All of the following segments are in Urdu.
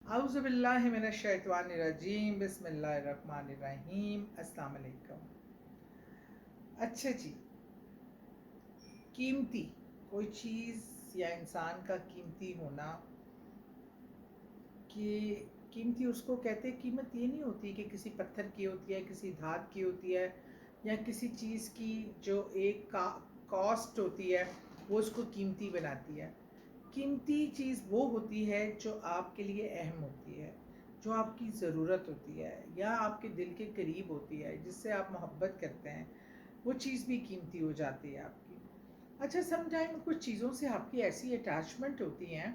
اعوذ باللہ من الشیطان الرجیم، بسم اللہ الرحمن الرحیم، السلام علیکم۔ اچھا جی، قیمتی کوئی چیز یا انسان کا قیمتی ہونا، کہ قیمتی اس کو کہتے ہیں۔ قیمت یہ نہیں ہوتی کہ کسی پتھر کی ہوتی ہے، کسی دھات کی ہوتی ہے، یا کسی چیز کی جو ایک کاسٹ ہوتی ہے وہ اس کو قیمتی بناتی ہے۔ قیمتی چیز وہ ہوتی ہے جو آپ کے لیے اہم ہوتی ہے، جو آپ کی ضرورت ہوتی ہے، یا آپ کے دل کے قریب ہوتی ہے، جس سے آپ محبت کرتے ہیں، وہ چیز بھی قیمتی ہو جاتی ہے آپ کی۔ اچھا، سم ٹائم کچھ چیزوں سے آپ کی ایسی اٹیچمنٹ ہوتی ہیں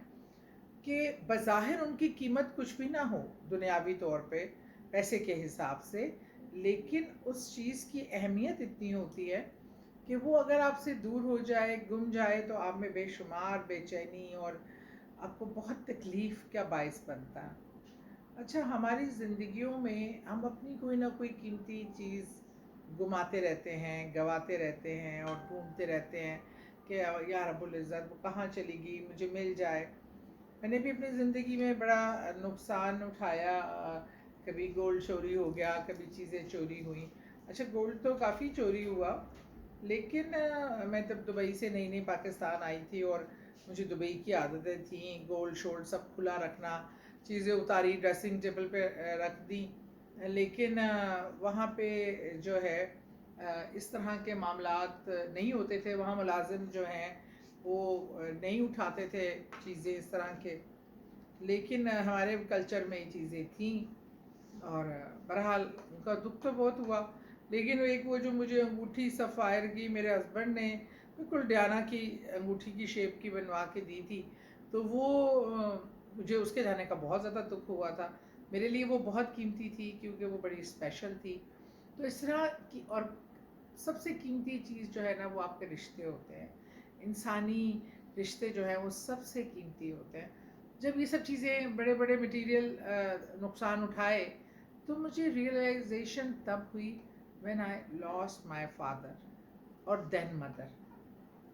کہ بظاہر ان کی قیمت کچھ بھی نہ ہو دنیاوی طور پہ پیسے کے حساب سے، لیکن اس چیز کی اہمیت اتنی ہوتی ہے کہ وہ اگر آپ سے دور ہو جائے، گم جائے، تو آپ میں بے شمار بے چینی اور آپ کو بہت تکلیف کا باعث بنتا ہے۔ اچھا، ہماری زندگیوں میں ہم اپنی کوئی نہ کوئی قیمتی چیز گماتے رہتے ہیں، گواتے رہتے ہیں اور ڈھونڈتے رہتے ہیں کہ یا رب العزت وہ کہاں چلی گئی، مجھے مل جائے۔ میں نے بھی اپنی زندگی میں بڑا نقصان اٹھایا، کبھی گولڈ چوری ہو گیا، کبھی چیزیں چوری ہوئیں۔ اچھا، گولڈ تو کافی چوری ہوا، لیکن میں تب دبئی سے نئی نئی پاکستان آئی تھی اور مجھے دبئی کی عادتیں تھیں، گولڈ شولڈ سب کھلا رکھنا، چیزیں اتاری ڈریسنگ ٹیبل پہ رکھ دی، لیکن وہاں پہ جو ہے اس طرح کے معاملات نہیں ہوتے تھے۔ وہاں ملازم جو ہیں وہ نہیں اٹھاتے تھے چیزیں اس طرح کے، لیکن ہمارے کلچر میں یہ چیزیں تھیں، اور بہرحال ان کا دکھ تو بہت ہوا۔ لیکن ایک وہ جو مجھے انگوٹھی سفائر کی میرے ہسبینڈ نے بالکل ڈیانا کی انگوٹھی کی شیپ کی بنوا کے دی تھی، تو وہ مجھے اس کے جانے کا بہت زیادہ دکھ ہوا تھا۔ میرے لیے وہ بہت قیمتی تھی کیونکہ وہ بڑی اسپیشل تھی۔ تو اس طرح کی، اور سب سے قیمتی چیز جو ہے نا وہ آپ کے رشتے ہوتے ہیں، انسانی رشتے جو ہیں وہ سب سے قیمتی ہوتے ہیں۔ جب یہ سب چیزیں بڑے بڑے مٹیریل نقصان اٹھائے، تو مجھے ریئلائزیشن تب ہوئی when I lost my father اور then mother۔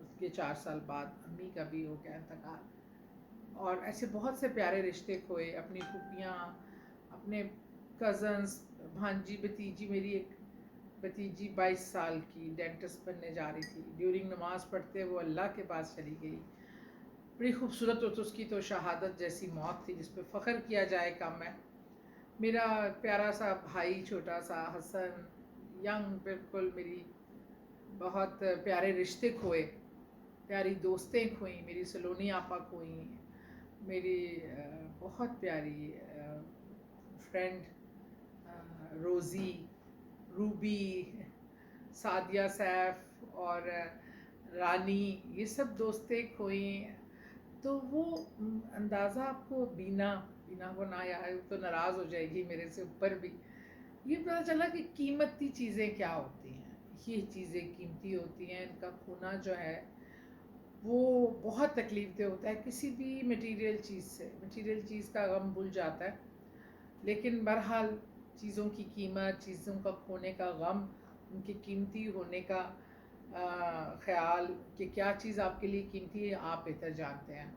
اس کے 4 سال بعد امی کا بھی ہو گیا انتقال، اور ایسے بہت سے پیارے رشتے کھوئے، اپنی پھوپھیاں، اپنے کزنس، بھانجی بھتیجی۔ میری ایک بھتیجی 22 سال کی ڈینٹسٹ بننے جا رہی تھی، ڈیورنگ نماز پڑھتے وہ اللہ کے پاس چلی گئی۔ بڑی خوبصورت ہوتی اس کی تو شہادت جیسی موت تھی جس پہ فخر کیا جائے کم ہے۔ میرا پیارا سا بھائی چھوٹا سا حسن، ینگ بالکل، میری بہت پیارے رشتے کھوئے، پیاری دوستیں کھوئیں، میری سلونی آپا کھوئیں، میری بہت پیاری فرینڈ روزی، روبی، سعدیہ سیف اور رانی، یہ سب دوستیں کھوئیں۔ تو وہ اندازہ آپ کو بینا کو نہ آئے تو ناراض ہو جائے گی میرے سے اوپر بھی، یہ پتہ چلا کہ قیمتی چیزیں کیا ہوتی ہیں۔ یہ چیزیں قیمتی ہوتی ہیں، ان کا کھونا جو ہے وہ بہت تکلیف دہ ہوتا ہے کسی بھی مٹیریل چیز سے۔ مٹیریل چیز کا غم بھول جاتا ہے، لیکن بہرحال چیزوں کی قیمت، چیزوں کا کھونے کا غم، ان کے قیمتی ہونے کا خیال کہ کیا چیز آپ کے لیے قیمتی ہے آپ بہتر جانتے ہیں۔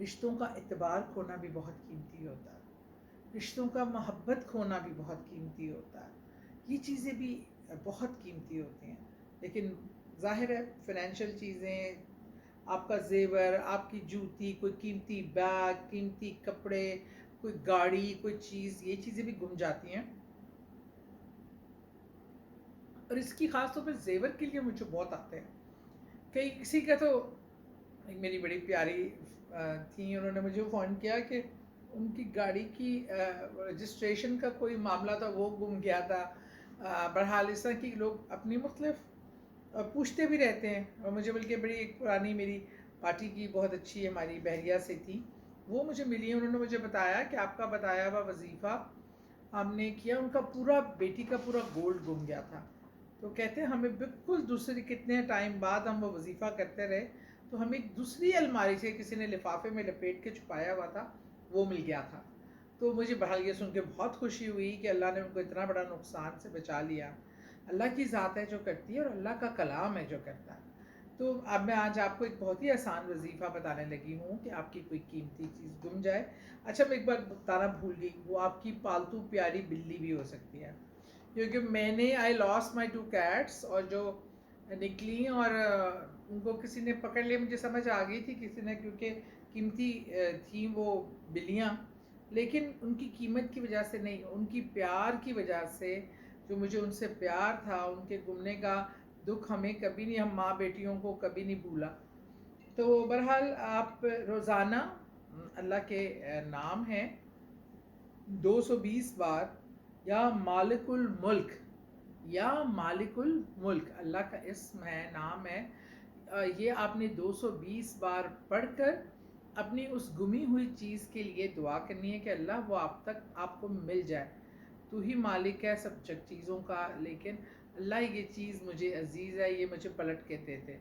رشتوں کا اعتبار کھونا بھی بہت قیمتی ہوتا ہے، رشتوں کا محبت کھونا بھی بہت قیمتی ہوتا ہے۔ یہ چیزیں بھی بہت قیمتی ہوتی ہیں، لیکن ظاہر ہے فائنینشیل چیزیں، آپ کا زیور، آپ کی جوتی، کوئی قیمتی بیگ، قیمتی کپڑے، کوئی گاڑی، کوئی چیز، یہ چیزیں بھی گم جاتی ہیں۔ اور اس کی خاص طور پہ زیور کے لیے مجھے بہت آتے ہیں۔ کسی کا تو، میری بڑی پیاری تھیں، انہوں نے مجھے فون کیا کہ ان کی گاڑی کی رجسٹریشن کا کوئی معاملہ تھا، وہ گم گیا تھا۔ بہرحال اس طرح کی لوگ اپنی مختلف پوچھتے بھی رہتے ہیں، اور مجھے بلکہ بڑی ایک پرانی میری پارٹی کی بہت اچھی ہماری بحریہ سے تھی، وہ مجھے ملی، انہوں نے مجھے بتایا کہ آپ کا بتایا ہوا وظیفہ ہم نے کیا، ان کا پورا بیٹی کا پورا گولڈ گم گیا تھا۔ تو کہتے ہیں ہمیں بالکل دوسری کتنے ٹائم بعد ہم وہ وظیفہ کرتے رہے تو ہمیں دوسری الماری سے کسی نے لفافے میں لپیٹ کے چھپایا ہوا تھا، وہ مل گیا تھا۔ تو مجھے بہرحال یہ سن کے بہت خوشی ہوئی کہ اللہ نے ان کو اتنا بڑا نقصان سے بچا لیا۔ اللہ کی ذات ہے جو کرتی ہے، اور اللہ کا کلام ہے جو کرتا ہے۔ تو اب میں آج آپ کو ایک بہت ہی آسان وظیفہ بتانے لگی ہوں کہ آپ کی کوئی قیمتی چیز گم جائے. اچھا میں ایک بار بتانا بھول گئی, وہ آپ کی پالتو پیاری بلی بھی ہو سکتی ہے, کیونکہ میں نے آئی لاسٹ مائی 2 cats, اور جو نکلی اور ان کو کسی نے پکڑ لیا, مجھے سمجھ آ گئی تھی کسی نے, کیونکہ قیمتی تھیں وہ بلیاں, لیکن ان کی قیمت کی وجہ سے نہیں, ان کی پیار کی وجہ سے, جو مجھے ان سے پیار تھا, ان کے گمنے کا دکھ ہمیں کبھی نہیں, ہم ماں بیٹیوں کو کبھی نہیں بھولا. تو بہرحال آپ روزانہ اللہ کے نام ہیں 220 بار, یا مالک الملک, یا مالک الملک اللہ کا اسم ہے, نام ہے, یہ آپ نے 220 بار پڑھ کر اپنی اس گمی ہوئی چیز کے لیے دعا کرنی ہے کہ اللہ وہ آپ تک آپ کو مل جائے. تو ہی مالک ہے سب چیزوں کا, لیکن اللہ یہ چیز مجھے عزیز ہے, یہ مجھے پلٹ کے دے دے.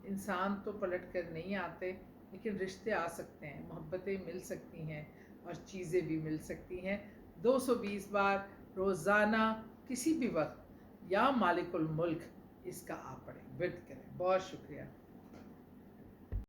انسان تو پلٹ کر نہیں آتے, لیکن رشتے آ سکتے ہیں, محبتیں مل سکتی ہیں, اور چیزیں بھی مل سکتی ہیں. 220 بار روزانہ کسی بھی وقت یا مالک الملک اس کا آپ پڑھیں, ورد کریں. بہت شکریہ.